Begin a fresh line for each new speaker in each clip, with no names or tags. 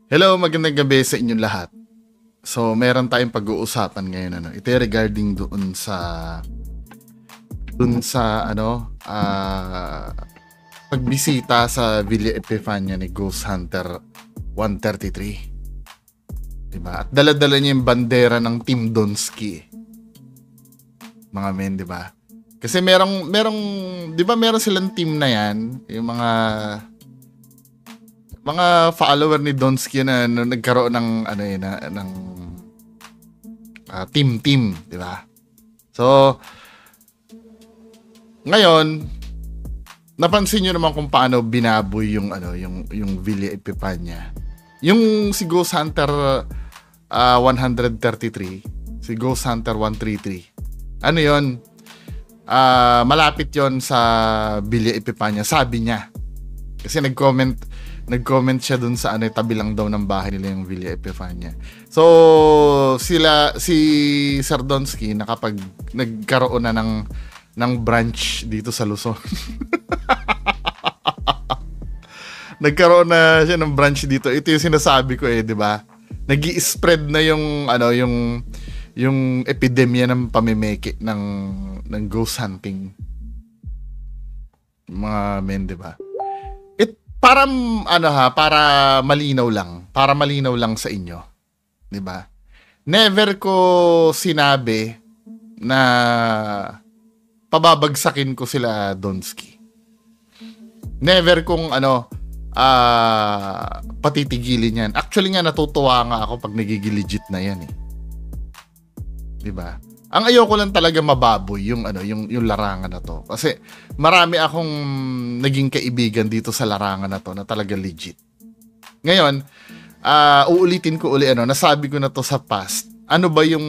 Hello, magandang gabi sa inyong lahat. So, meron tayong pag-uusapan ngayon Ito ay regarding pagbisita sa Villa Epifania ni Ghost Hunter 133. Diba? At dala-dala niya yung bandera ng Team Donsky. Mga men, diba? Kasi merong 'di ba meron silang team na 'yan, yung mga follower ni Donsky na nagkaroon ng team, 'di ba? So ngayon napansin niyo naman kung paano binaboy yung Villa Epifania. Yung si Ghost Hunter 133, si Ghost Hunter 133. Ano 'yon? Malapit 'yon sa Villa Epifania, sabi niya. Kasi nag-comment siya dun sa tabi lang daw ng bahay nila yung Villa Epifania. So, si Sir Donsky nagkaroon na ng branch dito sa Luzon. Nagkaroon na siya ng branch dito. Ito yung sinasabi ko 'di ba? Nag-i-spread na yung epidemya ng pamimeke ng ghost hunting. Mga men, 'di ba? Para malinaw lang sa inyo, 'di ba? Never ko sinabi na pababagsakin ko sila Donsky. Never kong patitigilin 'yan. Actually nga natutuwa nga ako pag nagiging legit na 'yan 'Di ba? Ang ayoko lang talaga mababoy yung larangan na to. Kasi marami akong naging kaibigan dito sa larangan na to na talaga legit. Ngayon, uulitin ko uli nasabi ko na to sa past. Ano ba yung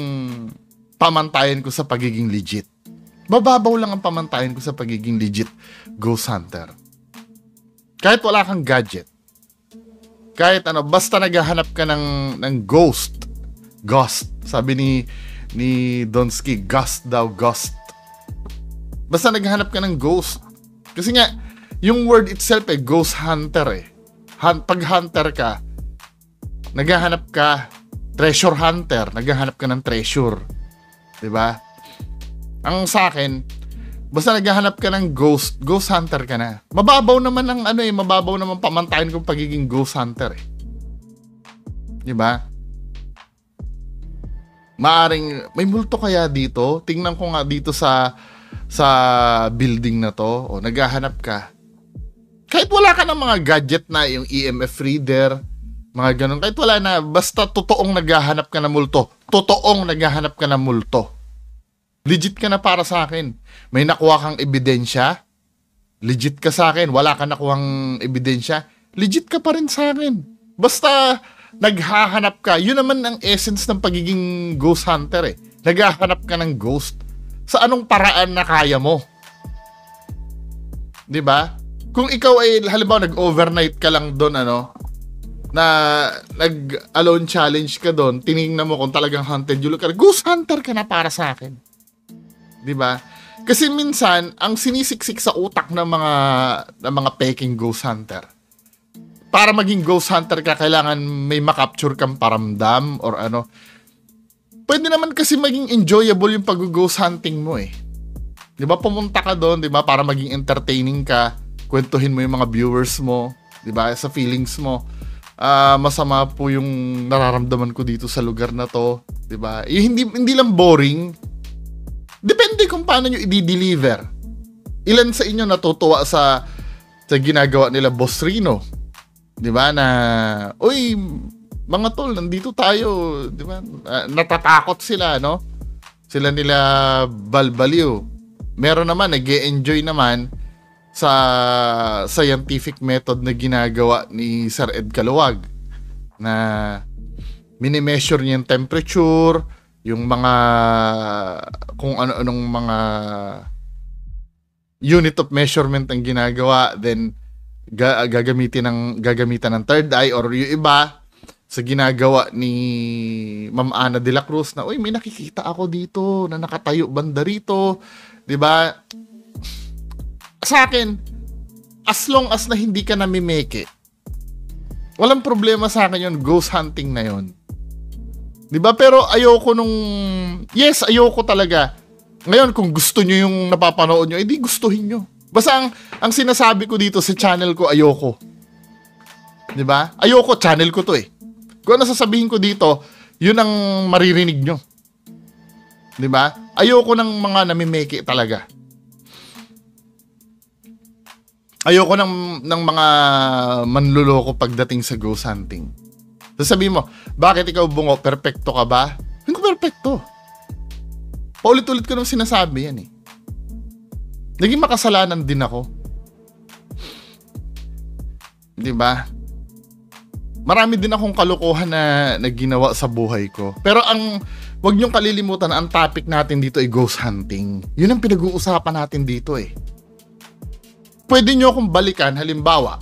pamantayan ko sa pagiging legit? Mababaw lang ang pamantayan ko sa pagiging legit ghost hunter. Kahit wala kang gadget. Kahit basta naghahanap ka ng ghost. Sabi ni Donsky, ghost daw, ghost. Basta naghahanap ka ng ghost. Kasi nga, yung word itself ghost hunter pag hunter ka, naghahanap ka, treasure hunter, naghahanap ka ng treasure. 'Di ba? Ang sa akin, basta naghahanap ka ng ghost hunter ka na. Mababaw naman mababaw naman pamantayan kung pagiging ghost hunter 'Di ba? Maaring may multo kaya dito. Tingnan ko nga dito sa building na to. O naghahanap ka. Kahit wala ka ng mga gadget na yung EMF reader, mga ganun. Kahit wala na, basta totoong naghahanap ka ng multo. Totoong naghahanap ka ng multo. Legit ka na para sa akin. May nakuha kang ebidensya. Legit ka sa akin. Wala ka nakuhang ebidensya. Legit ka pa rin sa akin. Basta naghahanap ka. Yun naman ang essence ng pagiging ghost hunter Naghahanap ka ng ghost. Sa anong paraan na kaya mo? 'Di ba? Kung ikaw ay halimbawa nag-overnight ka lang doon na nag-alone challenge ka doon, tiningnan mo kung talagang hunted you look, ghost hunter ka na para sa akin. 'Di ba? Kasi minsan ang sinisiksik sa utak ng mga peking ghost hunter. Para maging ghost hunter ka, kailangan may makapture kang paramdam or Pwede naman kasi maging enjoyable yung pag-ghost hunting mo 'Di ba? Pumunta ka doon, 'di ba? Para maging entertaining ka, kwentuhin mo yung mga viewers mo, 'di ba? Sa feelings mo. Masama po yung nararamdaman ko dito sa lugar na to, 'di ba? Hindi lang boring. Depende kung paano nyo i-deliver. Ilan sa inyo natutuwa sa ginagawa nila Boss Rino? 'Di ba na, uy, mga tol, nandito tayo, 'di ba? Natatakot sila, Sila nila Balbaliw. Meron naman nag-e-enjoy naman sa scientific method na ginagawa ni Sir Ed Caluwag na mini-measure niya yung temperature, yung mga kung ano-anong mga unit of measurement ang ginagawa, then gagamitan ng third eye or yung iba sa ginagawa ni Ma'am Ana de la Cruz na, uy, may nakikita ako dito na nakatayo banda rito, 'di ba? Sa akin, as long as na hindi ka namimeke, Walang problema sa akin yun, ghost hunting na yun. Diba? Pero ayoko ayoko talaga. Ngayon, kung gusto nyo yung napapanood nyo, edi gustuhin nyo. Basta ang sinasabi ko dito sa channel ko, ayoko. Diba? Ayoko, channel ko to eh. Kung ano sasabihin ko dito, yun ang maririnig nyo. Diba? Ayoko ng mga namimeke talaga. Ayoko ng mga manluloko pagdating sa ghost hunting. Sasabihin mo, bakit ikaw bungo? Perfecto ka ba? Hindi ko perfecto. Paulit-ulit ko nung sinasabi yan eh. Naging makasalanan din ako. Diba? Marami din akong kalokohan na ginawa sa buhay ko. Pero wag niyong kalilimutan na ang topic natin dito ay ghost hunting. Yun ang pinag-uusapan natin dito eh. Pwede niyo akong balikan, halimbawa,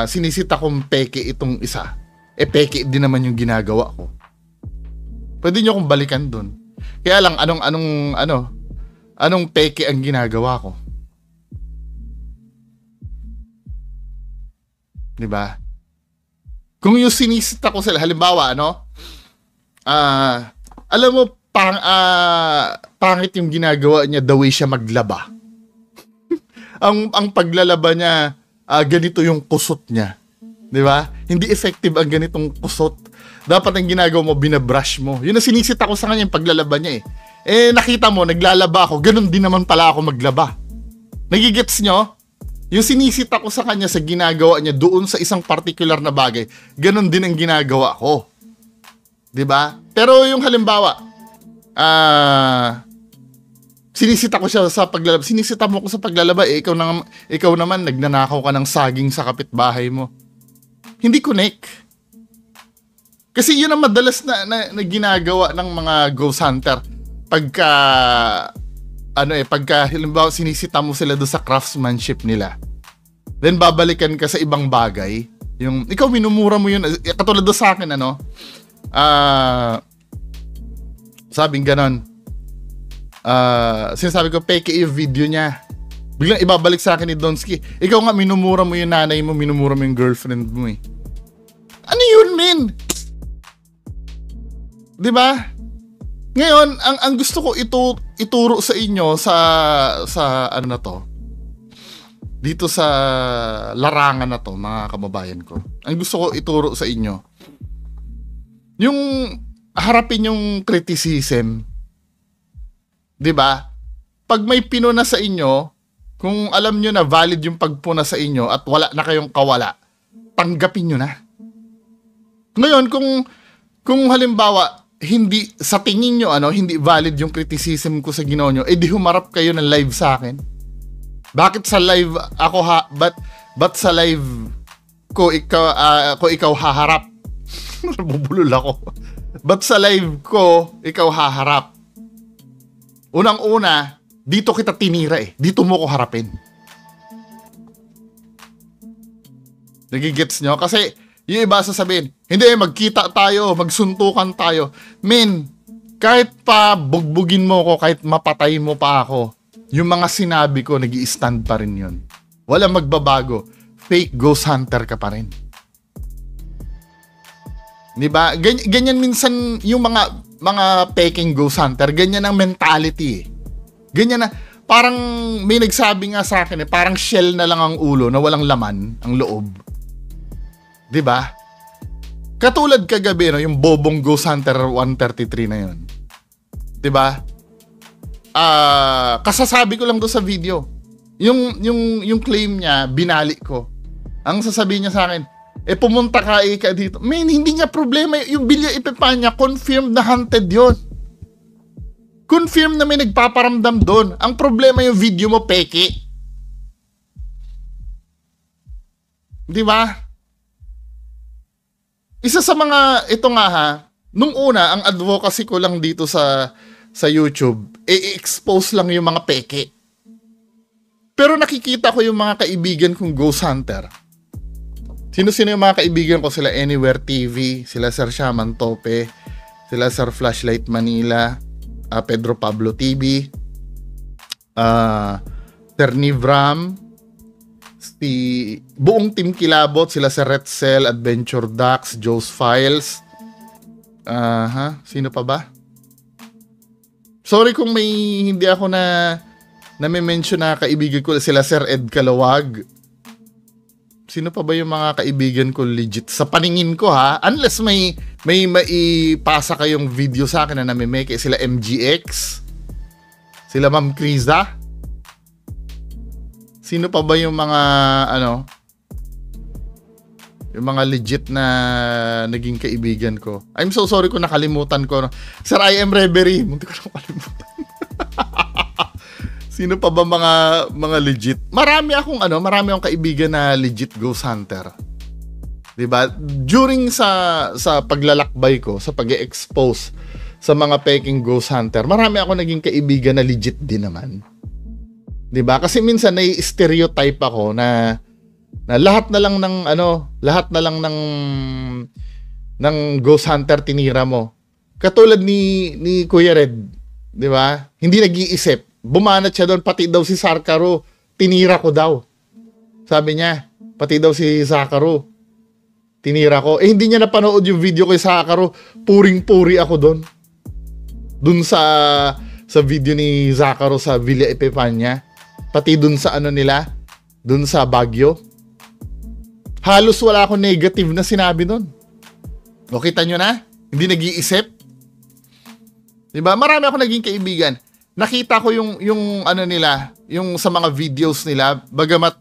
sinisita kong peke itong isa. Peke din naman yung ginagawa ko. Pwede niyo akong balikan dun. Kaya lang, anong peke ang ginagawa ko? Diba? Kung yung sinisita ko sila, halimbawa, alam mo, pangit yung ginagawa niya, the way siya maglaba. ang paglalaba niya, ganito yung kusot niya. Di ba? Hindi effective ang ganitong kusot. Dapat ang ginagawa mo, binabrush mo. Yun ang sinisita ko sa kanya, yung paglalaba niya eh. Nakita mo, naglalaba ako, ganun din naman pala ako maglaba. Nagigets nyo? Yung sinisita ko sa kanya sa ginagawa niya doon sa isang particular na bagay, ganun din ang ginagawa ko. Di ba? Pero yung halimbawa, sinisita ko siya sa paglalaba. Sinisita mo ko sa paglalaba, ikaw naman nagnanakaw ka ng saging sa kapitbahay mo. Hindi connect. Kasi yun ang madalas na ginagawa ng mga ghost hunter. Pagka halimbawa sinisita mo sila doon sa craftsmanship nila. Then babalikan ka sa ibang bagay. Yung ikaw minumura mo yun. Katulad doon sa akin, sabing ganon. Sinasabi ko, peke yung video niya. Biglang ibabalik sa akin ni Donsky. Ikaw nga, minumura mo yung nanay mo, minumura mo yung girlfriend mo eh. Ano yun, men? Diba? Ngayon, ang gusto ko ituro sa inyo sa ano na to, dito sa larangan na to, mga kababayan ko. Ang gusto ko ituro sa inyo, yung harapin yung criticism. 'Di ba? Pag may pinuna sa inyo, kung alam nyo na valid yung pagpuna sa inyo at wala na kayong kawala, tanggapin nyo na. Ngayon, kung halimbawa, hindi sa tingin nyo, hindi valid yung criticism ko sa ginawa nyo, di humarap kayo ng live sa akin. Bakit sa live ako ba't sa live ko ikaw haharap? Bubulol ako. Ba't sa live ko ikaw haharap? Unang-una, dito kita tinira eh. Dito mo ko harapin. Nagigets nyo? Kasi yung iba sasabihin, hindi, magkita tayo, magsuntukan tayo. Men, kahit pa bugbugin mo ko, kahit mapatay mo pa ako, yung mga sinabi ko, nag-i-stand pa rin yun. Walang magbabago. Fake ghost hunter ka pa rin. Diba? Ganyan minsan yung mga peking ghost hunter, ganyan ang mentality eh. Ganyan na, parang may nagsabi nga sa akin parang shell na lang ang ulo na walang laman ang loob. 'Di ba? Katulad kagabi yung Bobong Ghost Hunter 133 na 'yon. 'Di ba? Kasasabi ko lang do sa video. Yung claim niya, binalik ko. Ang sasabihin niya sa akin, pumunta ka dito. Man, hindi nga problema. Yung Villa Epipania, confirmed na hunted yon. Confirmed na may nagpaparamdam doon. Ang problema yung video mo, peke. Di ba? Isa sa mga, ito nga ha, nung una, ang advocacy ko lang dito sa YouTube, i-expose lang yung mga peke. Pero nakikita ko yung mga kaibigan kong ghost hunter. Sino-sino yung mga kaibigan ko? Sila Anywhere TV, sila Sir Shaman Tope, sila Sir Flashlight Manila, Pedro Pablo TV, Sir Nivram, si buong Team Kilabot, sila si Retzel, Adventure Dax, Joe's Files. Sino pa ba? Sorry kung may hindi ako na may-mention na kaibigan ko, sila Sir Ed Kalawag. Sino pa ba yung mga kaibigan ko legit? Sa paningin ko ha, unless may maipasa kayong video sa akin na namimeke, sila MGX, sila Ma'am Kriza. Sino pa ba yung mga yung mga legit na naging kaibigan ko? I'm so sorry kung nakalimutan ko. Sir I am Reverie. Munti ko na makalimutan. Sino pa ba mga legit? Marami akong kaibigan na legit ghost hunter. 'Di ba? During sa paglalakbay ko, sa pag-expose sa mga peking ghost hunter, marami ako naging kaibigan na legit din naman. 'Di ba? Kasi minsan nai-stereotype ako na lahat na lang ng ghost hunter tinira mo. Katulad ni Kuya Red, 'di ba? Hindi nag-iisip. Bumanat siya doon, pati daw si Sarkaro, tinira ko daw. Sabi niya, pati daw si Sakaro, tinira ko. Hindi niya napanood yung video kay Sakaro, puring-puri ako doon. Doon sa video ni Sakaro sa Villa Epifania, pati doon sa doon sa Baguio. Halos wala akong negative na sinabi doon. O, kita nyo na? Hindi nag-iisip. Diba? Marami ako naging kaibigan. Nakita ko yung nila, yung sa mga videos nila, bagamat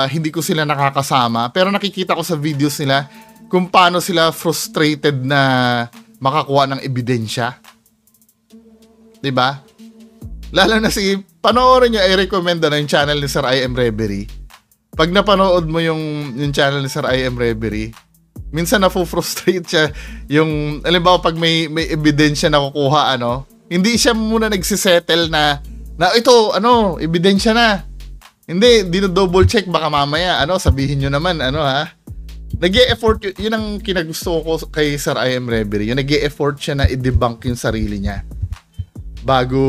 hindi ko sila nakakasama, pero nakikita ko sa videos nila kung paano sila frustrated na makakuha ng ebidensya. 'Di ba? Lalo na panoorin niyo, i-recommend na yung channel ni Sir I am Reverie. Pag napanood mo yung channel ni Sir I am Reverie, minsan na-frustrate siya yung, halimbawa pag may ebidensya na kukuha, hindi siya muna nagsisettle na ito, ebidensya na. Hindi, dino-double check, baka mamaya, sabihin nyo naman, nag-e-effort, yun ang kinagusto ko kay Sir I am Reverie, yung nag-e-effort siya na i-debunk yung sarili niya bago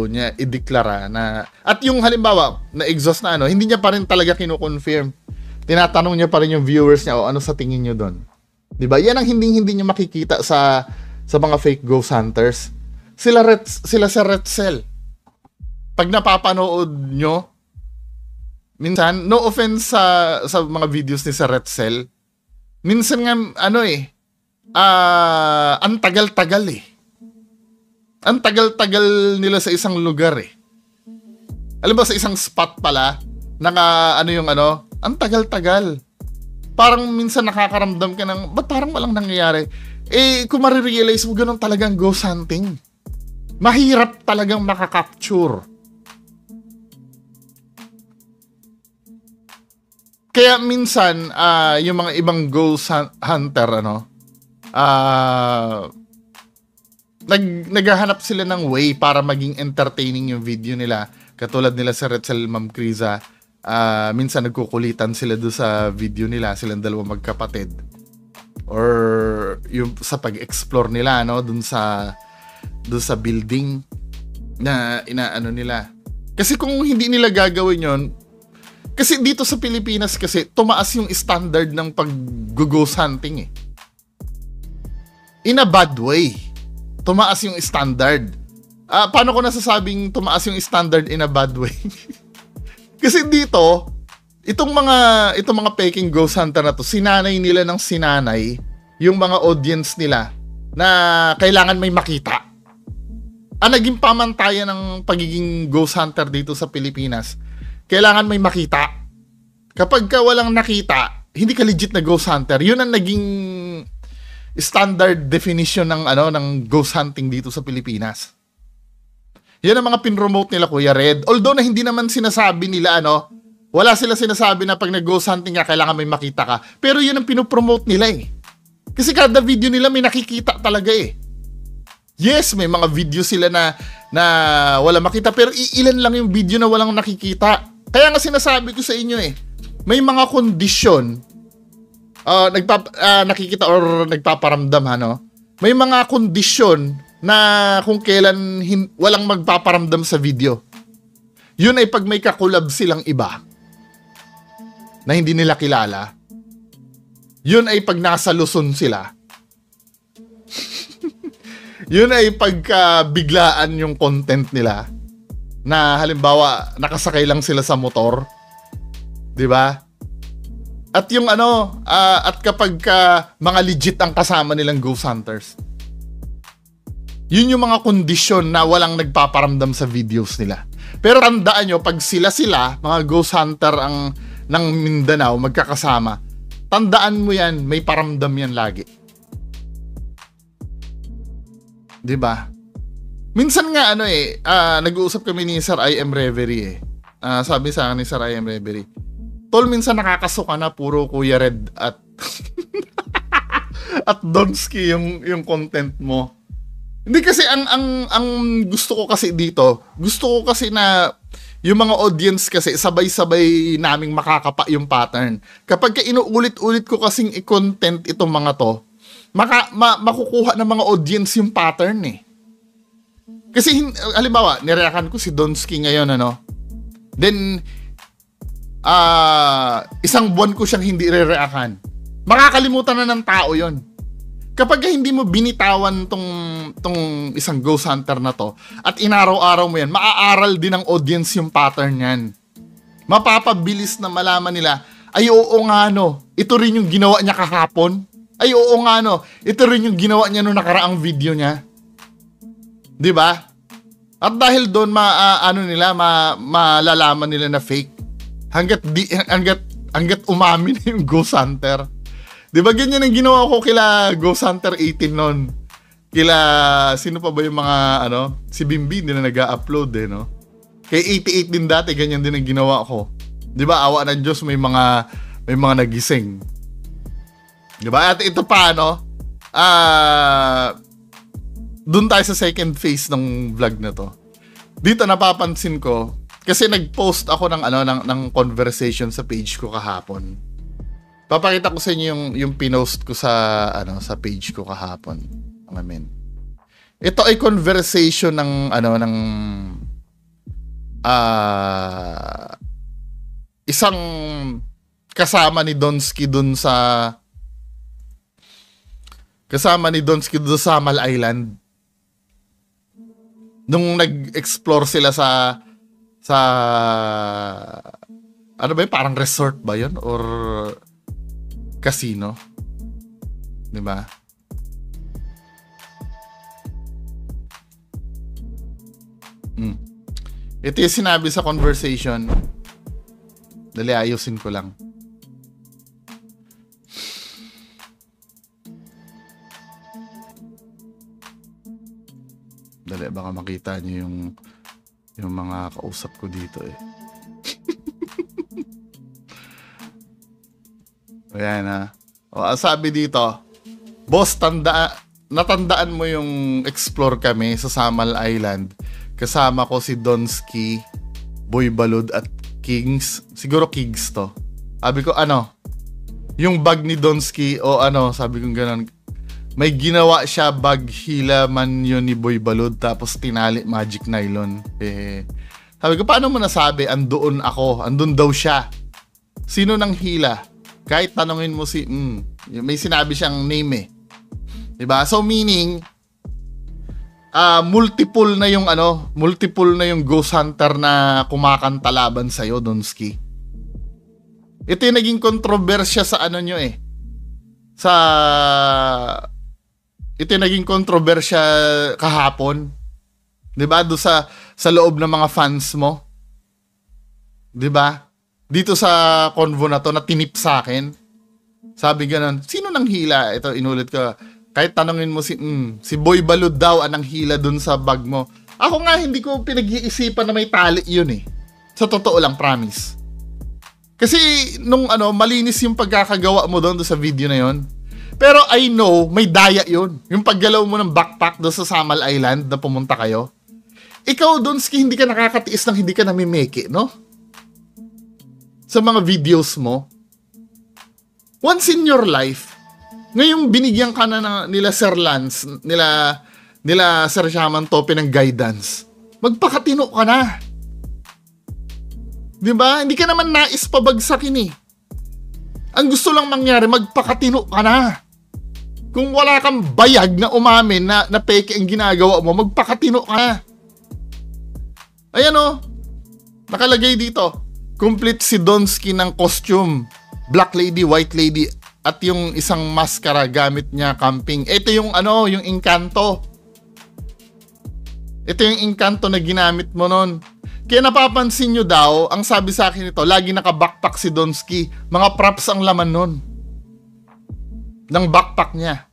niya i-deklara na, at yung halimbawa, na-exhaust na hindi niya pa rin talaga kino-confirm. Tinatanong niya pa rin yung viewers niya, ano sa tingin nyo doon? Diba? Yan ang hindi niya makikita sa mga fake ghost hunters. Sila sa Retzel. Pag napapanood nyo, minsan, no offense sa mga videos ni Sir Retzel, minsan nga, ang tagal-tagal eh. Ang tagal-tagal nila sa isang lugar eh. Alam ba, sa isang spot pala, ang tagal-tagal. Parang minsan nakakaramdam ka ng, ba't parang walang nangyayari? Kung marirealize mo, ganun talagang ghost hunting. Mahirap talagang makakapture. Kaya minsan, yung mga ibang ghost hunter, naghahanap sila ng way para maging entertaining yung video nila. Katulad nila sa Retzel, Ma'am Kriza, minsan nagkukulitan sila doon sa video nila, silang dalawa magkapatid. Or yung sa pag-explore nila, doon sa building na inaano nila. Kasi kung hindi nila gagawin yon, kasi dito sa Pilipinas kasi tumaas yung standard ng pag-ghost hunting eh. In a bad way. Tumaas yung standard. Paano ko nasasabing tumaas yung standard in a bad way? Kasi dito, itong mga peking ghost hunter na to, sinanay nila ng sinanay yung mga audience nila na kailangan may makita. Naging pamantayan ng pagiging ghost hunter dito sa Pilipinas. Kailangan may makita. Kapag ka walang nakita, hindi ka legit na ghost hunter. Yun ang naging standard definition ng ghost hunting dito sa Pilipinas. Yan ang mga pinromote nila, Kuya Red. Although na hindi naman sinasabi nila, wala sila sinasabi na pag nag-ghost hunting ka, kailangan may makita ka. Pero yun ang pinopromote nila eh. Kasi kada video nila may nakikita talaga eh. Yes, may mga video sila na wala makita, pero ilan lang yung video na walang nakikita. Kaya nga sinasabi ko sa inyo eh, may mga kondisyon, nakikita or nagpaparamdam, may mga kondisyon na kung kailan walang magpaparamdam sa video. Yun ay pag may kakulab silang iba. na hindi nila kilala, yun ay pag nasa Luzon sila. Yun ay pagka biglaan yung content nila, na halimbawa nakasakay lang sila sa motor, 'di ba? At yung at kapag mga legit ang kasama nilang ghost hunters, yun yung mga kondisyon na walang nagpaparamdam sa videos nila. Pero tandaan nyo, pag sila mga ghost hunter ng Mindanao magkakasama, tandaan mo yan, may paramdam yan lagi. 'Di ba? Minsan nga nag-uusap kami ni Sir I Am Reverie sabi sa akin ni Sir I Am Reverie, tol, minsan nakakasuka na puro Kuya Red at at Donsky yung content mo. Hindi kasi ang gusto ko kasi dito, gusto ko kasi na yung mga audience kasi sabay-sabay naming makakapa yung pattern. Kapag inuulit-ulit ko kasing i-content itong mga to, makukuha ng mga audience yung pattern eh. Kasi halimbawa, nireakan ko si Donsky ngayon Then isang buwan ko siyang hindi re-reakan. Makakalimutan na ng tao 'yon. Kapag hindi mo binitawan tong isang ghost hunter na to at inaraw-araw mo yan, maaaral din ng audience yung pattern yan. Mapapabilis na malaman nila, ay oo nga ito rin yung ginawa niya kahapon. Ay oo nga ito rin yung ginawa niya nung nakaraang video niya. 'Di ba? At dahil doon malalaman nila na fake hanggat umamin na yung ghost hunter. 'Di ba ganyan ang ginawa ko kila Ghost Hunter 18 noon? Kila sino pa ba yung mga si Bimbi din na nag-a-upload no? Kay 88 din dati ganyan din ang ginawa ko. 'Di ba? Awa ng Diyos may mga nagising. 'Di ba? At ito pa doon tayo sa second phase ng vlog na to. Dito napapansin ko kasi nag-post ako ng conversation sa page ko kahapon. Papakita ko sa inyo yung pinost ko sa page ko kahapon. Ito ay conversation ng isang kasama ni Donsky dun sa Samal Island. Nung nag-explore sila sa parang resort ba 'yon or casino, 'di ba? Ito yung sinabi sa conversation. Dali, ayusin ko lang. Dali, baka makita niyo yung mga kausap ko dito eh. Ayan sabi dito, boss, natandaan mo yung explore kami sa Samal Island. Kasama ko si Donsky, Boy Balud at Kings. Siguro Kings to. Sabi ko, yung bag ni Donsky o sabi ko gano'n. May ginawa siya, bag hila man yun ni Boy Balud, tapos tinali magic nylon. Sabi ko, paano mo nasabi? Andun daw siya. Sino nang hila? Kahit tanungin mo may sinabi siyang name eh. 'Di ba? So meaning multiple na yung ghost hunter na kumakanta laban sa iyo, Donsky. Ito yung naging kontrobersya sa ito yung naging kontrobersya kahapon. 'Di ba? Do sa loob ng mga fans mo. 'Di ba? Dito sa convo na to na tinip sa akin. Sabi ganun, sino nang hila? Ito, inulit ko. Kahit tanongin mo si Boy Balud daw anang hila dun sa bag mo. Ako nga, hindi ko pinag-iisipan na may tali yun eh. Sa totoo lang, promise. Kasi nung malinis yung pagkakagawa mo doon sa video na yon. Pero I know, may daya yun. Yung paggalaw mo ng backpack doon sa Samal Island na pumunta kayo. Ikaw, Donsky, hindi ka nakakatiis ng hindi ka namimeke, no? Sa mga videos mo. Once in your life, ngayong binigyan ka na nila Sir Lance, nila Sir Shaman Tope ng guidance, magpakatino ka na. 'Di ba? Hindi ka naman nais pabagsakin eh. Ang gusto lang mangyari, magpakatino ka na. Kung wala kang bayag na umamin na peke ang ginagawa mo, magpakatino ka na. Ayan o, nakalagay dito. Complete si Donsky ng costume. Black lady, white lady, at yung isang maskara gamit niya camping. Ito yung yung Encanto. Ito yung Encanto na ginamit mo nun. Kaya napapansin nyo daw, ang sabi sa akin ito, lagi naka-backpack si Donsky. Mga props ang laman nun. Ng backpack niya.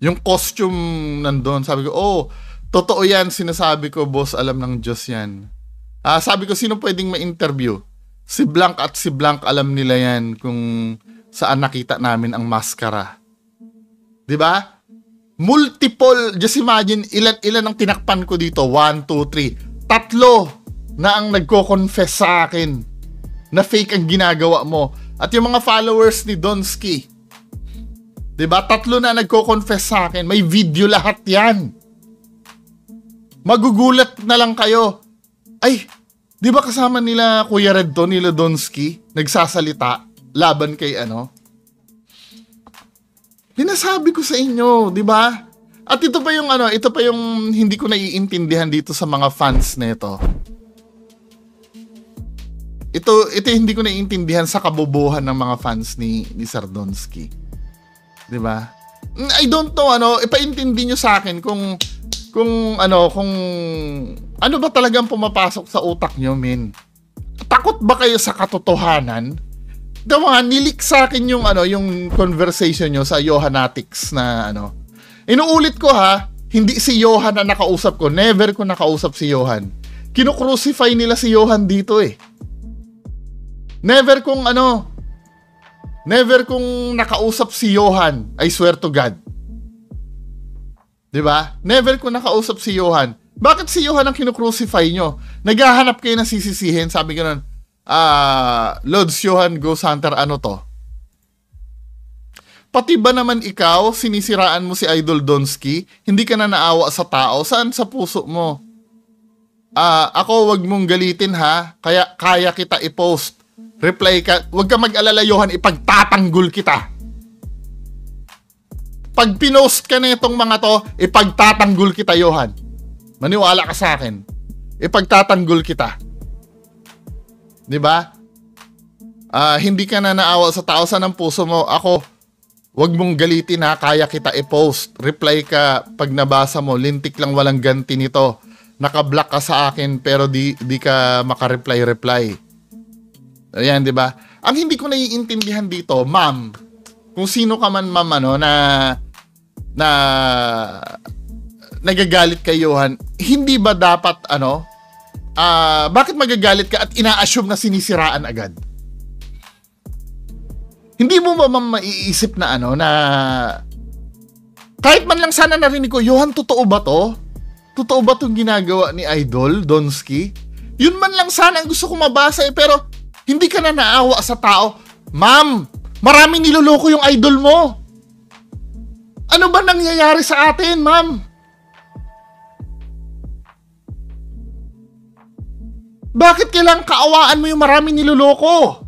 Yung costume nandun. Sabi ko, totoo yan, sinasabi ko, boss, alam ng Diyos yan. Sabi ko, sino pwedeng ma-interview? Si Blank at si Blank, alam nila yan kung saan nakita namin ang maskara. Diba? Multiple, just imagine, ilan ang tinakpan ko dito? 1, 2, 3. 3 na ang nagko-confess sa akin na fake ang ginagawa mo. At yung mga followers ni Donsky, diba? 3 na nagko-confess sa akin. May video lahat yan. Magugulat na lang kayo. Ay, di ba kasama nila Kuya Red to, nila Donsky, nagsasalita laban kay Pinasabi ko sa inyo, di ba? At ito pa yung hindi ko naiintindihan dito sa mga fans nito. Ito hindi ko naiintindihan sa kabobohan ng mga fans ni Sir Donsky. Di ba? I don't know, ipaintindi nyo sa akin kung ano ba talagang pumapasok sa utak nyo, men? Takot ba kayo sa katotohanan? Nilik sa akin yung conversation nyo sa Johannatics na Inuulit ko ha, hindi si Johan na nakausap ko. Never ko nakausap si Johan. Kinukrucify nila si Johan dito eh. Never kong nakausap si Johan. I swear to God. Diba? Never ko nakausap si Johan. Bakit si Johan ang kinukrucify nyo? Naghahanap kayo ng sisisihin. Sabi ganun, Lods Johan Ghost Hunter, ano to? Pati ba naman ikaw, sinisiraan mo si Idol Donsky? Hindi ka na naawa sa tao? Saan sa puso mo? Ako, wag mong galitin ha. Kaya kita i-post. Reply ka. Wag ka mag-alala, Johan. Ipagtatanggol kita. Pag pinost ka na itong mga to, ipagtatanggol kita, Johan. Maniwala ka sa akin. Ipagtatanggol kita. Diba? Hindi ka na naawa sa tao. Saan ang puso mo? Ako, wag mong galitin ha. Kaya kita i-post. Reply ka pag nabasa mo. Lintik lang, walang ganti nito. Naka-block ka sa akin pero di ka maka-reply. Ayan, diba? Ang hindi ko naiintindihan dito, ma'am, kung sino ka man, ma'am, na nagagalit kay Johan, hindi ba dapat, bakit magagalit ka at ina-assume na sinisiraan agad? Hindi mo ba maiisip na na kahit man lang sana narinig ko, Johan, totoo ba to? Totoo ba itong ginagawa ni Idol Donsky? Yun man lang sana ang gusto ko mabasa pero hindi ka na naawa sa tao. Ma'am, maraming niloloko yung idol mo. Ano ba nangyayari sa atin, ma'am? Bakit kailangang kaawaan mo yung maraming niloloko?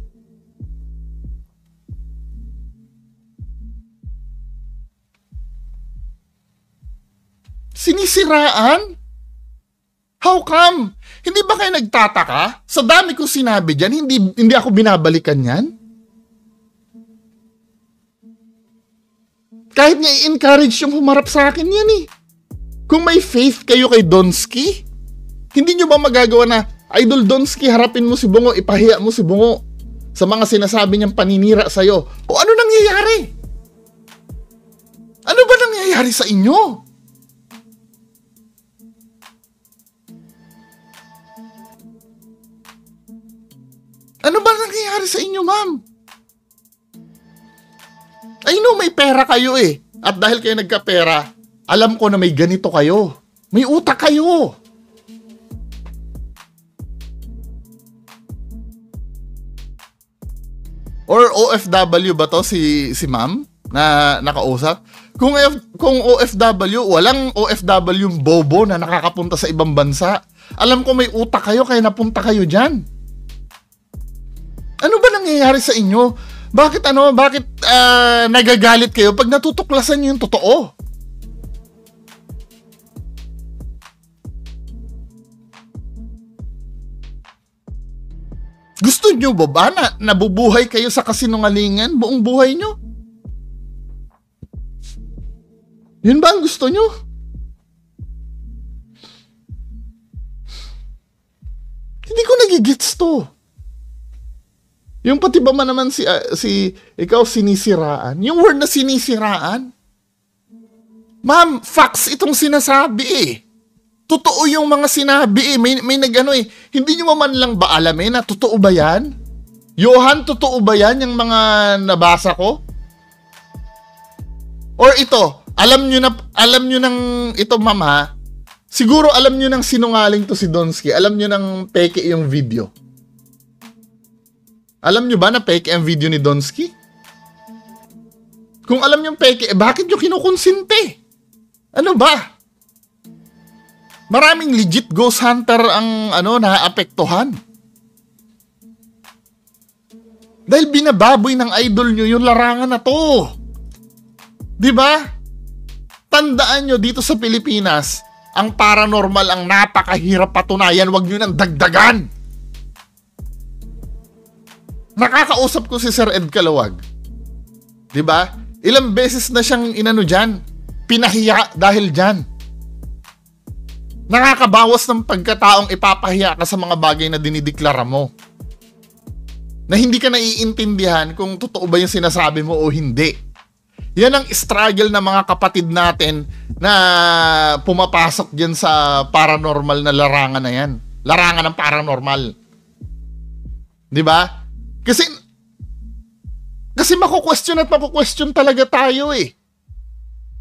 Sinisiraan? How come? Hindi ba kayo nagtataka? Sa dami kong sinabi dyan, hindi ako binabalikan yan? Kahit nga i-encourage yung humarap sa akin yan eh. Kung may faith kayo kay Donsky, hindi nyo ba magagawa na, Idol Donsky, harapin mo si Bungo, ipahiya mo si Bungo sa mga sinasabi niyang paninira sa'yo? O ano nangyayari? Ano ba nangyayari sa inyo? Ano ba nangyayari sa inyo, ma'am? I know may pera kayo eh. At dahil kayo nagkapera, alam ko na may ganito kayo. May utak kayo. Or OFW ba to si ma'am na nakausap? Kung OFW, walang OFW yung bobo na nakakapunta sa ibang bansa. Alam ko may utak kayo kaya napunta kayo dyan. Ano ba nangyayari sa inyo? Bakit nagagalit kayo pag natutuklasan niyo yung totoo? Gusto nyo ba na nabubuhay kayo sa kasinungalingan buong buhay nyo? Yun ba ang gusto nyo? Hindi ko nagigits to. Yung pati ba man naman ikaw sinisiraan? Yung word na sinisiraan? Ma'am, facts itong sinasabi eh. Totoo yung mga sinabi eh. May nag-ano eh. Hindi nyo man lang ba alamin na totoo ba yan? Johan, totoo ba yan yung mga nabasa ko? Or ito, alam nyo nang ito ma'am ha, siguro alam nyo nang sinungaling to si Donsky. Alam nyo nang peke yung video. Alam nyo ba na peke ang video ni Donsky? Kung alam nyo peke, bakit nyo kinukonsinte? Ano ba? Maraming legit ghost hunter ang naapektuhan. Dahil binababoy ng idol nyo yung larangan na to. 'Di ba? Tandaan nyo dito sa Pilipinas, ang paranormal ang napakahirap patunayan, wag nyo nang dagdagan. Nakakausap ko si Sir Ed Calawag. 'Di ba? Ilang beses na siyang diyan, pinahiya dahil diyan. Nakakabawas ng pagkataong ipapahiya ka sa mga bagay na dinideklara mo. Na hindi ka naiintindihan kung totoo ba yung sinasabi mo o hindi. Yan ang struggle ng mga kapatid natin na pumapasok dyan sa paranormal na larangan na yan. Larangan ng paranormal. Di ba? Kasi maku-question at maku-question talaga tayo eh.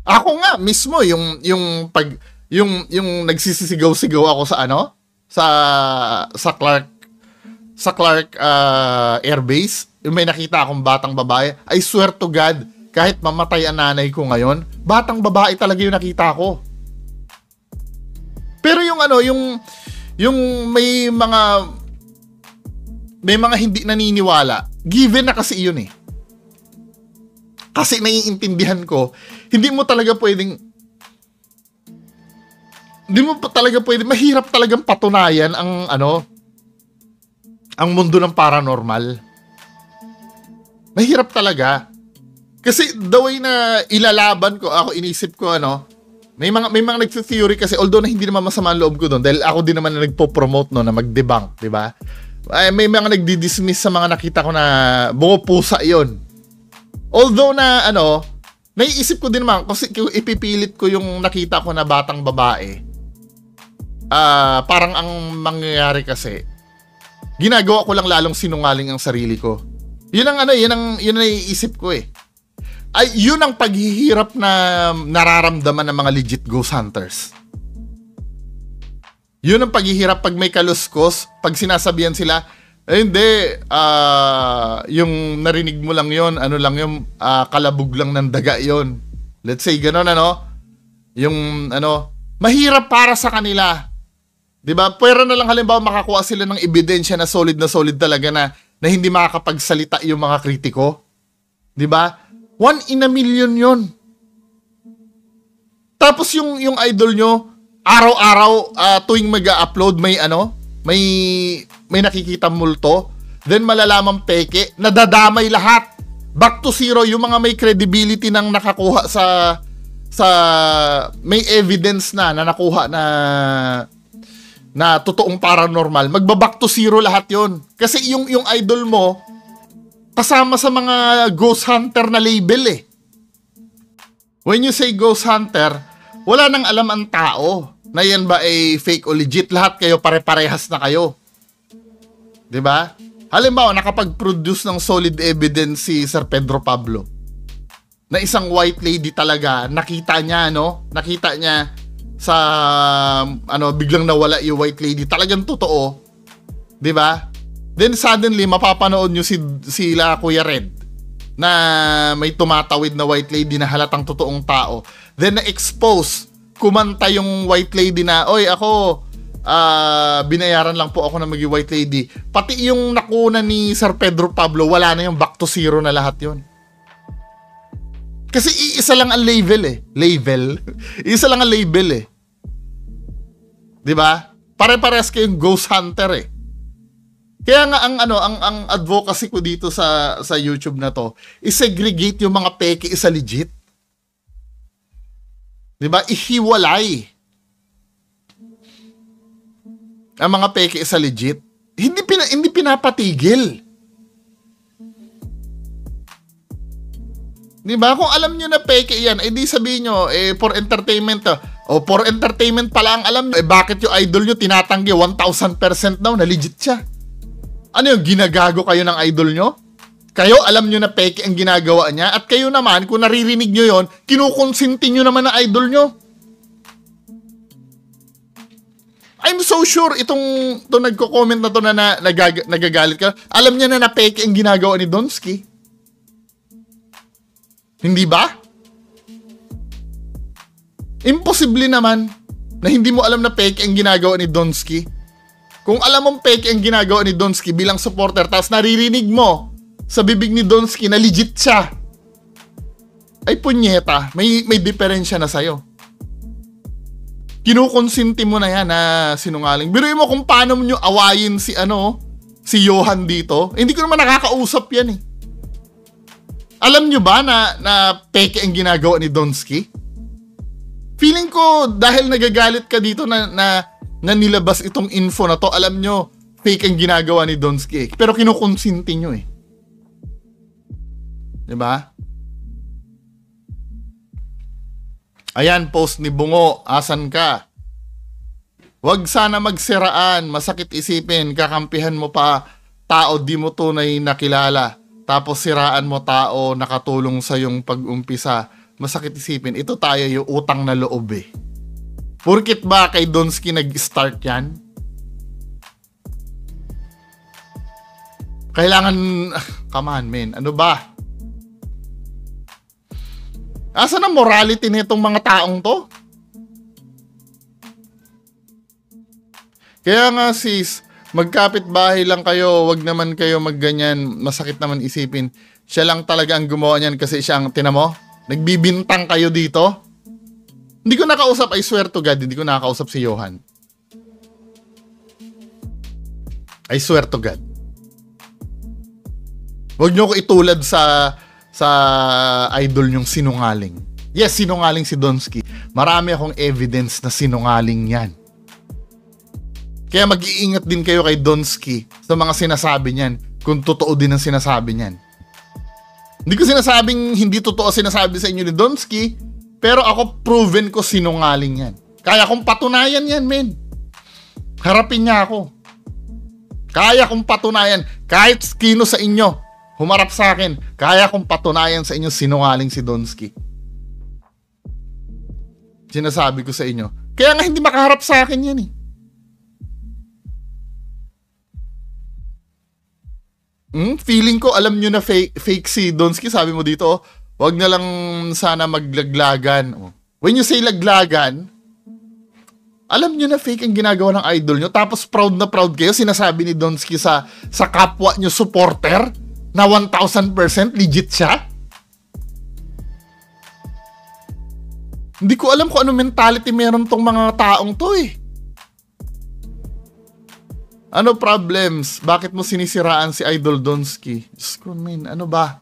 Ako nga mismo yung nagsisisigaw-sigaw ako sa Clark Air Base, yung may nakita akong batang babae. I swear to God, kahit mamatay ang nanay ko ngayon, batang babae talaga yung nakita ko. Pero yung may mga hindi naniniwala, given na kasi yun eh. Kasi naiintindihan ko, hindi mo talaga pwedeng mahirap talagang patunayan ang mundo ng paranormal. Mahirap talaga. Kasi the way na ilalaban ko, ako inisip ko may mga nagse-theory kasi, although na hindi naman masama ang loob ko doon dahil ako din naman na nagpo-promote na mag-debunk, 'di ba? May mga nagdi-dismiss sa mga nakita ko na bungo pusa 'yon. Although na naiisip ko din naman kasi ipipilit ko yung nakita ko na batang babae. Parang ang mangyayari kasi, ginagawa ko lang lalong sinungaling ang sarili ko. Yun ang naiisip ko eh. Yun ang paghihirap na nararamdaman ng mga legit ghost hunters. Yun ang paghihirap pag may kaluskos, pag sinasabihan sila, hindi, yung narinig mo lang yun, kalabog lang ng daga yun. Let's say, gano'n yung mahirap para sa kanila. 'Di ba? Pero na lang halimbawa makakuha sila ng ebidensya na solid talaga na hindi makakapagsalita yung mga kritiko. 'Di ba? 1 in a million 'yon. Tapos yung idol nyo, araw-araw tuwing mag-upload may nakikita multo, then malalaman peke, nadadamay lahat. Back to zero yung mga may credibility nang nakakuha sa may evidence na nakuha na totoong paranormal, magbaback to zero lahat yon. Kasi yung idol mo kasama sa mga ghost hunter na label eh. When you say ghost hunter, wala nang alam ang tao na yan ba ay fake o legit. Lahat kayo pare-parehas na kayo. 'Di ba? Halimbawa, nakapag-produce ng solid evidence si Sir Pedro Pablo na isang white lady talaga, nakita niya sa biglang nawala yung white lady, talagang totoo, 'di ba? Then suddenly mapapanood niyo sila Kuya Red na may tumatawid na white lady na halatang totoong tao. Then na-expose, kumanta yung white lady na, oy ako binayaran lang po ako na maging white lady. Pati yung nakuna ni Sir Pedro Pablo, wala na yung back to zero na lahat yon. Kasi iisa lang ang label eh. Label? Iisa lang ang label eh. Diba? Pare-pares kayong ghost hunter eh. Kaya nga ang advocacy ko dito sa YouTube na to, i-segregate yung mga peke isa legit. 'Di ba? Ihiwalay ang mga peke isa legit. Hindi pinapatigil. 'Di ba? Kung alam niyo na peke 'yan, di sabihin niyo for entertainment o for entertainment pala ang alam niyo, bakit yung idol niyo tinatanggi 1000% daw na legit siya? Ano yung ginagago kayo ng idol nyo? Kayo, alam nyo na peke ang ginagawa niya. At kayo naman, kung naririnig nyo yon, kinukonsinti nyo naman ang idol nyo. I'm so sure itong nagko-comment na to na nagagalit ka. Alam niya na peke ang ginagawa ni Donsky. Hindi ba? Imposible naman na hindi mo alam na peke ang ginagawa ni Donsky. Kung alam mong peke ang ginagawa ni Donsky bilang supporter, tapos naririnig mo sa bibig ni Donsky na legit siya, ay punyeta, may diferensya na sa'yo. Kinukonsinti mo na yan na sinungaling. Biruin mo kung paano nyo awayin si Johan dito. Hindi ko naman nakakausap yan eh. Alam nyo ba na peke ang ginagawa ni Donsky? Feeling ko dahil nagagalit ka dito na nilabas itong info na to, alam nyo, fake ang ginagawa ni Donsky. Pero kinukonsinti nyo eh. Diba? Ayan, post ni Bungo, asan ka? Huwag sana magsiraan, masakit isipin, kakampihan mo pa tao di mo tunay nakilala. Tapos siraan mo tao nakatulong sa yung pag-umpisa. Masakit isipin, ito tayo yung utang na loob eh. Porkit ba kay Donsky nag-start yan? Kailangan, come on men, ano ba? Asa na morality nitong mga taong to? Kaya nga sis, magkapit-bahay lang kayo, wag naman kayo magganyan, masakit naman isipin. Siya lang talaga ang gumawa niyan kasi siya ang, tinamo, nagbibintang kayo dito. Hindi ko nakausap, I swear to God, hindi ko nakausap si Johan. I swear to God. Huwag niyo ko itulad sa idol niyong sinungaling. Yes, sinungaling si Donsky. Marami akong evidence na sinungaling yan. Kaya mag-iingat din kayo kay Donsky sa mga sinasabi niyan, kung totoo din ang sinasabi niyan. Hindi ko sinasabing hindi totoo sinasabi sa inyo ni Donsky, pero ako proven ko sinungaling yan. Kaya kong patunayan yan, men. Harapin niya ako. Kaya kong patunayan. Kahit kino sa inyo, humarap sa akin, kaya kong patunayan sa inyo sinungaling si Donsky. Sinasabi ko sa inyo. Kaya nga hindi makaharap sa akin yan eh. Feeling ko alam nyo na fake si Donsky. Sabi mo dito, wag na lang sana maglaglagan. When you say laglagan, alam nyo na fake ang ginagawa ng idol nyo. Tapos proud na proud kayo. Sinasabi ni Donsky sa kapwa nyo supporter na 1000% legit siya. Hindi ko alam kung ano mentality meron tong mga taong to eh. Ano problems? Bakit mo sinisiraan si Idol Donsky? Diyos ko, man, ano ba?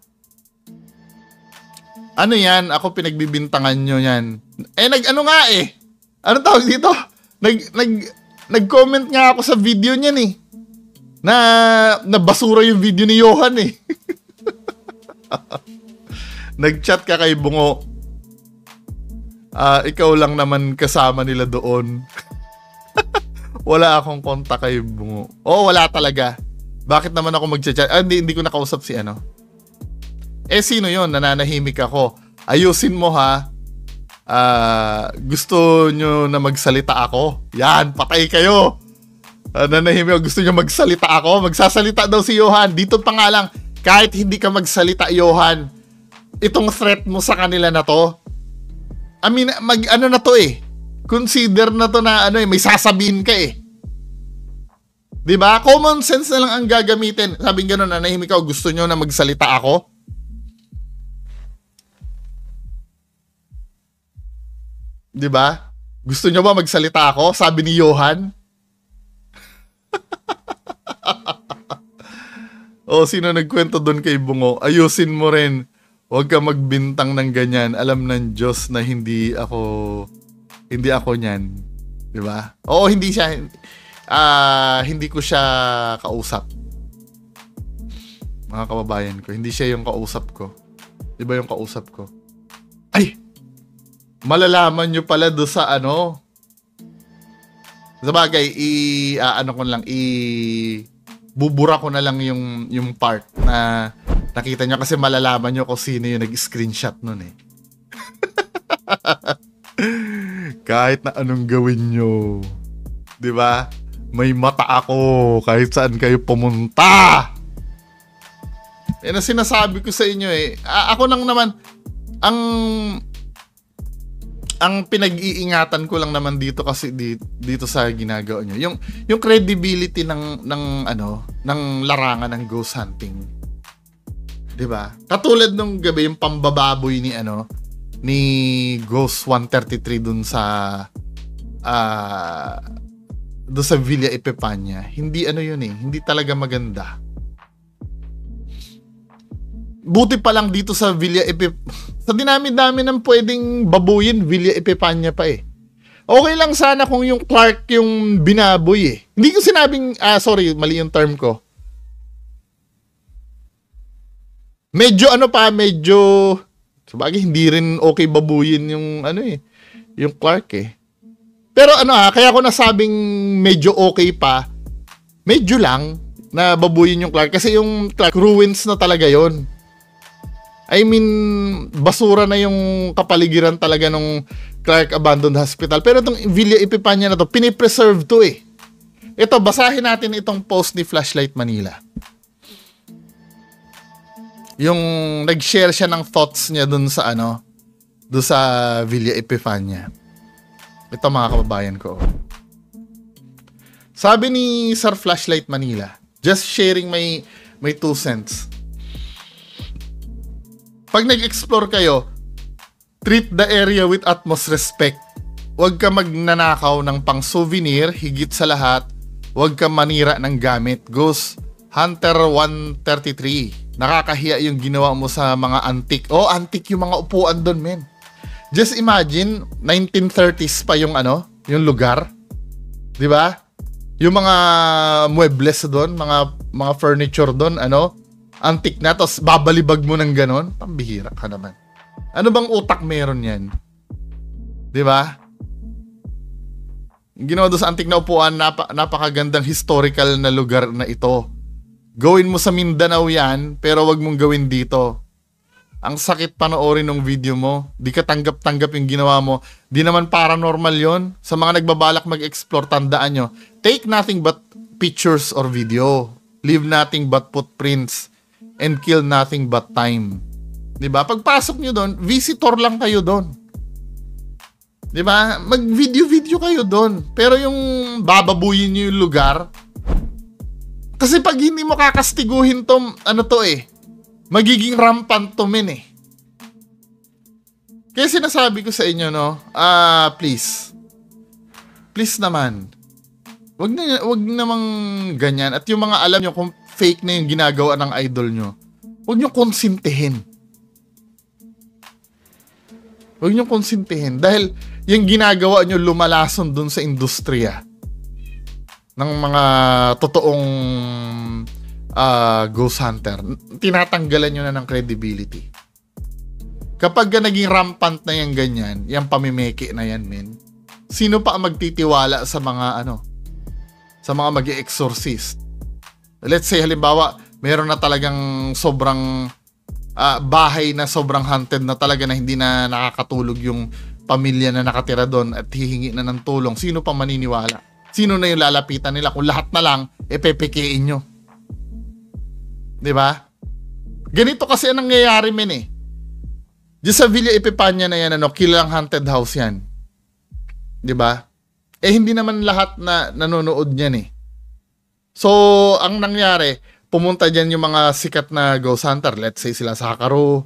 Ano yan? Ako pinagbibintangan nyo yan. Ano nga eh? Ano tawag dito? Nag-comment nga ako sa video niyan eh. Na basura yung video ni Johan eh. Nag-chat ka kay Bungo. Ikaw lang naman kasama nila doon. Wala akong kontak kay Bungo. Oh, wala talaga. Bakit naman ako mag-chat? Hindi ko nakausap si ano. Sino yon? Nananahimik ako. Ayusin mo ha. Gusto nyo na magsalita ako? Yan, patay kayo. Nanahimik ako. Gusto nyo magsalita ako? Magsasalita daw si Johan. Dito pa nga lang, kahit hindi ka magsalita, Johan, itong threat mo sa kanila na to, I mean, ano na to eh. Consider na to na ano eh, may sasabihin ka eh. 'Di ba? Common sense na lang ang gagamitin. Sabing gano'n, nanahimik ako, gusto nyo na magsalita ako? 'Di ba? Gusto nyo ba magsalita ako? Sabi ni Johan. O, sino nagkwento doon kay Bungo? Ayusin mo rin. Huwag ka magbintang ng ganyan. Alam ng Diyos na hindi ako niyan. 'Di ba? Oo, hindi ko siya kausap. Mga kababayan ko, hindi siya yung kausap ko. Iba yung kausap ko. Ay! Malalaman nyo pala do sa ano. Sabagay, bubura ko na lang yung part na nakita nyo kasi malalaman nyo kung sino yung nag-screenshot nun eh. Kahit na anong gawin nyo, 'di ba? May mata ako kahit saan kayo pumunta. Yan ang sinasabi ko sa inyo eh. Ako lang naman ang pinag-iingatan ko lang naman dito kasi dito sa ginagawa nyo. Yung credibility ng larangan ng ghost hunting. 'Di ba? Katulad nung gabi yung pambababoy ni Ghost 133 dun sa Villa Epipania. Hindi hindi talaga maganda. Buti pa lang dito sa Villa sa dinami-dami ng pwedeng babuyin, Villa Epipania pa eh. Okay lang sana kung yung Clark yung binaboy eh. Hindi ko sinabing, sorry, mali yung term ko. Medyo sabagay, hindi rin okay babuyin yung yung Clark eh. Pero kaya ko nasabing medyo okay pa, medyo lang na babuyin yung Clark kasi yung Clark ruins na talaga yon. I mean, basura na yung kapaligiran talaga nung Clark Abandoned Hospital. Pero itong Villa Epipania na to, pinipreserve to eh. Ito, basahin natin itong post ni Flashlight Manila. Yung nag-share siya ng thoughts niya dun sa Villa Epipania. Ito mga kababayan ko. Sabi ni Sir Flashlight Manila, just sharing my 2 cents. Pag nag-explore kayo, treat the area with utmost respect. Huwag ka magnanakaw ng pang-souvenir, higit sa lahat, huwag ka manira ng gamit. Ghost Hunter 133. Nakakahiya yung ginawa mo sa mga antique. Oh, antique yung mga upuan doon, men. Just imagine, 1930s pa yung lugar. 'Di ba? Yung mga muebles doon, mga furniture doon, antique na, tapos babalibag mo ng ganon. Pambihira ka naman. Ano bang utak meron yan? 'Di ba? Ginawa doon sa antique na upuan, napakagandang historical na lugar na ito. Gawin mo sa Mindanao yan, pero wag mong gawin dito. Ang sakit panoorin ng video mo. Di ka tanggap-tanggap yung ginawa mo. Di naman paranormal yon. Sa mga nagbabalak mag-explore, tandaan nyo, take nothing but pictures or video. Leave nothing but footprints. And kill nothing but time. Diba? Pagpasok nyo doon, visitor lang kayo doon. Diba? Mag-video-video kayo doon. Pero yung bababuyin nyo yung lugar, kasi pag hindi mo kakastiguhin magiging rampant to men eh. Kaya sinasabi ko sa inyo, please naman, wag namang ganyan. At yung mga alam nyo kung fake na yung ginagawa ng idol nyo, wag nyo konsintihin. Huwag nyo konsintihin. Dahil yung ginagawa nyo lumalason dun sa industriya ng mga totoong ghost hunter. Tinatanggalan nyo na ng credibility. Kapag naging rampant na yung ganyan, yung pamimeke na yan, men, sino pa ang magtitiwala sa mga sa mga mag-e-exorcist? Let's say, halimbawa, meron na talagang sobrang bahay na sobrang haunted na talaga na hindi na nakakatulog yung pamilya na nakatira doon at hihingi na ng tulong. Sino pa maniniwala? Sino na yung lalapitan nila kung lahat na lang pepekein nyo? 'Di ba? Ganito kasi ang nangyayari, men eh. Diyan sa Villa Epipania na yan, kilalang haunted house yan. 'Di ba? Hindi naman lahat na nanonood niyan eh. So, ang nangyari, pumunta dyan yung mga sikat na ghost hunter. Let's say sila Sakaro,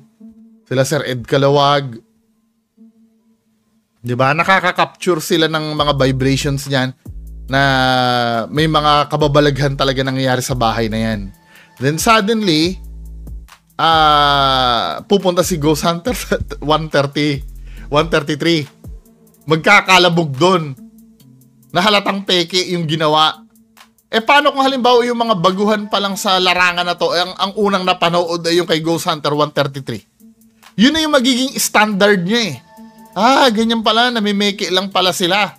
sila Sir Ed Kalawag. Diba? Nakaka-capture sila ng mga vibrations niyan na may mga kababalaghan talaga nangyayari sa bahay na yan. Then suddenly, pupunta si Ghost Hunter 133. Magkakalabog doon. Nahalatang peke yung ginawa. Paano kung halimbawa yung mga baguhan pa lang sa larangan na to, ang unang napanood ay yung kay Ghost Hunter 133. Yun na yung magiging standard niya ganyan pala, namimeke lang pala sila.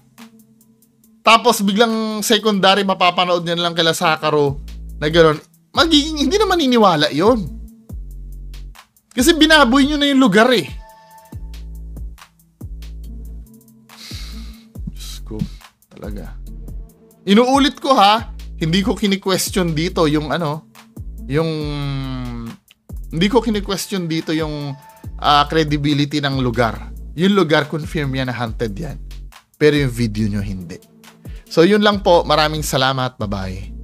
Tapos biglang secondary mapapanood niya lang kila Sakaro na gano'n. Magiging, hindi na maniniwala yun. Kasi binaboy nyo na yung lugar Diyos ko, talaga. Inuulit ko hindi ko kini-question dito yung hindi ko kini-question dito yung credibility ng lugar. Yung lugar, confirm yan na haunted yan. Pero yung video nyo, hindi. So, yun lang po. Maraming salamat. Bye-bye.